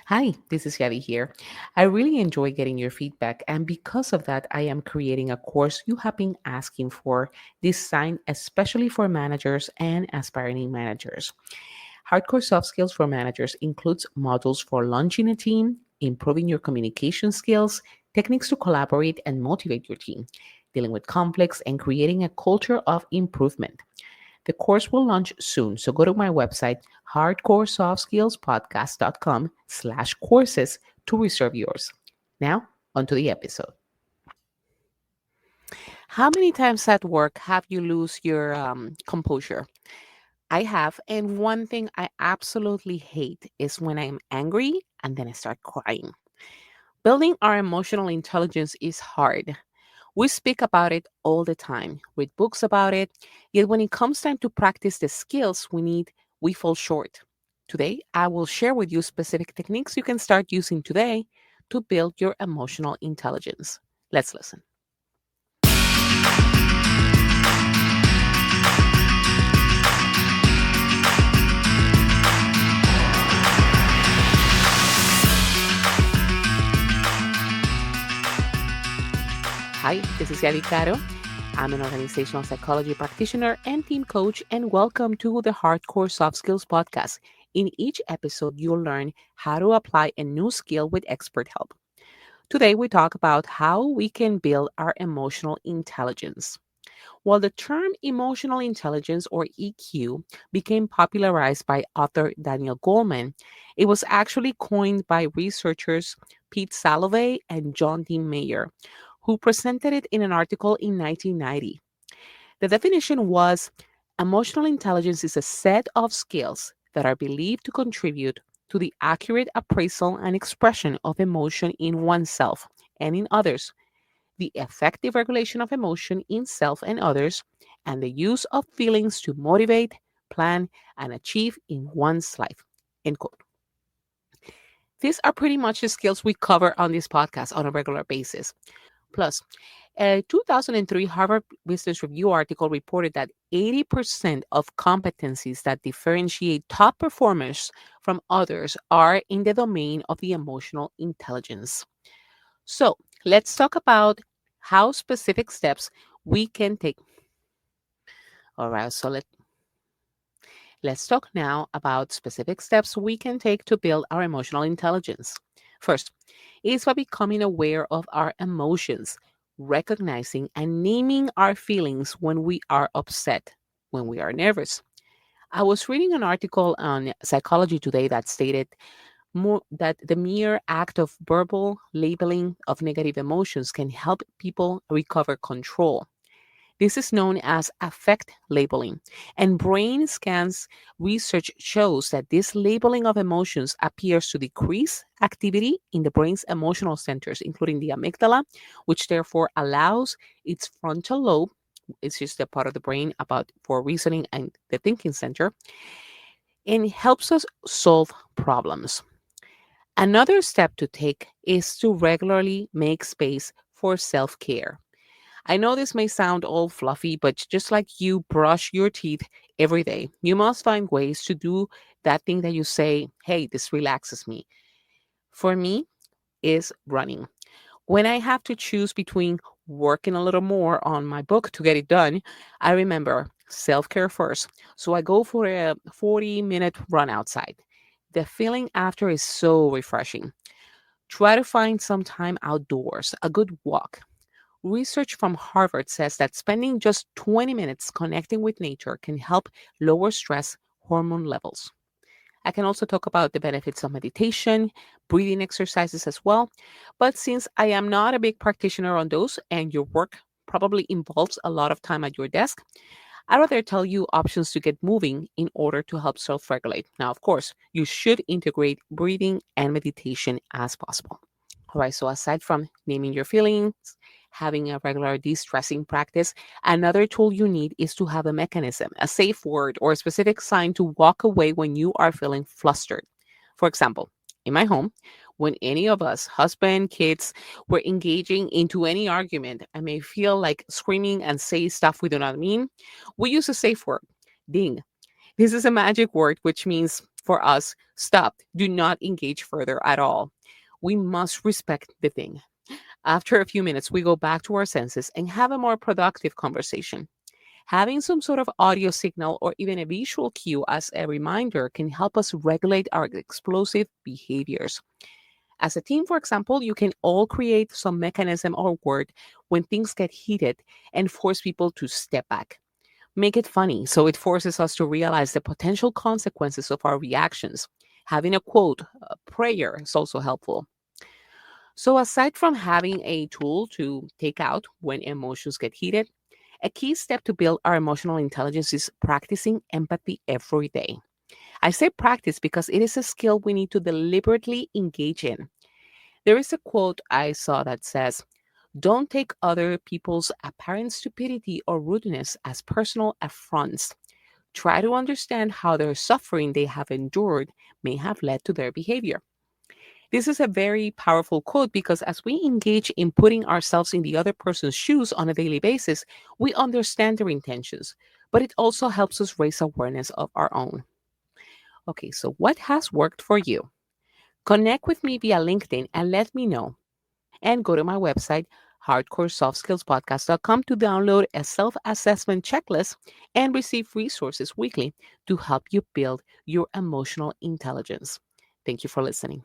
Hi, this is Yavi here. I really enjoy getting your feedback, and because of that, I am creating a course you have been asking for, designed especially for managers and aspiring managers. Hardcore soft skills for managers includes modules for launching a team, improving your communication skills, techniques to collaborate and motivate your team, dealing with conflicts, and creating a culture of improvement. The course will launch soon, so go to my website, hardcoresoftskillspodcast.com/courses to reserve yours. Now, onto the episode. How many times at work have you lose your composure? I have, and one thing I absolutely hate is when I'm angry and then I start crying. Building our emotional intelligence is hard. We speak about it all the time, read books about it, yet when it comes time to practice the skills we need, we fall short. Today, I will share with you specific techniques you can start using today to build your emotional intelligence. Let's listen. Hi, this is Yadi Caro. I'm an organizational psychology practitioner and team coach, and welcome to the Hardcore Soft Skills podcast. In each episode, you'll learn how to apply a new skill with expert help. Today, we talk about how we can build our emotional intelligence. While the term emotional intelligence or EQ became popularized by author Daniel Goleman, it was actually coined by researchers Pete Salovey and John D. Mayer, who presented it in an article in 1990. The definition was emotional intelligence is a set of skills that are believed to contribute to the accurate appraisal and expression of emotion in oneself and in others, the effective regulation of emotion in self and others, and the use of feelings to motivate, plan, and achieve in one's life. End quote. These are pretty much the skills we cover on this podcast on a regular basis. Plus, a 2003 Harvard Business Review article reported that 80% of competencies that differentiate top performers from others are in the domain of the emotional intelligence. So, let's talk about how specific steps we can take. All right, so let's talk now about specific steps we can take to build our emotional intelligence. First, is by becoming aware of our emotions, recognizing and naming our feelings when we are upset, when we are nervous. I was reading an article on Psychology Today that stated that the mere act of verbal labeling of negative emotions can help people recover control. This is known as affect labeling, and brain scans research shows that this labeling of emotions appears to decrease activity in the brain's emotional centers, including the amygdala, which therefore allows its frontal lobe, it's just the part of the brain about for reasoning and the thinking center, and helps us solve problems. Another step to take is to regularly make space for self care. I know this may sound all fluffy, but just like you brush your teeth every day, you must find ways to do that thing that you say, hey, this relaxes me. For me, is running. When I have to choose between working a little more on my book to get it done, I remember self care first. So I go for a 40-minute run outside. The feeling after is so refreshing. Try to find some time outdoors, a good walk. Research from Harvard says that spending just 20 minutes connecting with nature can help lower stress hormone levels. I can also talk about the benefits of meditation, breathing exercises as well. But since I am not a big practitioner on those and your work probably involves a lot of time at your desk, I'd rather tell you options to get moving in order to help self regulate. Now, of course, you should integrate breathing and meditation as possible. All right, so aside from naming your feelings, having a regular de stressing practice, another tool you need is to have a mechanism, a safe word, or a specific sign to walk away when you are feeling flustered. For example, in my home, when any of us, husband, kids, were engaging into any argument and may feel like screaming and say stuff we do not mean, we use a safe word, ding. This is a magic word which means for us Stop. Do not engage further at all. We must respect the thing. After a few minutes, we go back to our senses and have a more productive conversation. Having some sort of audio signal or even a visual cue as a reminder can help us regulate our explosive behaviors. As a team, for example, you can all create some mechanism or word when things get heated and force people to step back. Make it funny so it forces us to realize the potential consequences of our reactions. Having a quote, a prayer is also helpful. So, aside from having a tool to take out when emotions get heated, a key step to build our emotional intelligence is practicing empathy every day. I say practice because it is a skill we need to deliberately engage in. There is a quote I saw that says, "Don't take other people's apparent stupidity or rudeness as personal affronts. Try to understand how their suffering they have endured may have led to their behavior." This is a very powerful quote because as we engage in putting ourselves in the other person's shoes on a daily basis, we understand their intentions, but it also helps us raise awareness of our own. Okay, so what has worked for you? Connect with me via LinkedIn and let me know. And go to my website, hardcoresofskillspodcast.com, to download a self assessment checklist and receive resources weekly to help you build your emotional intelligence. Thank you for listening.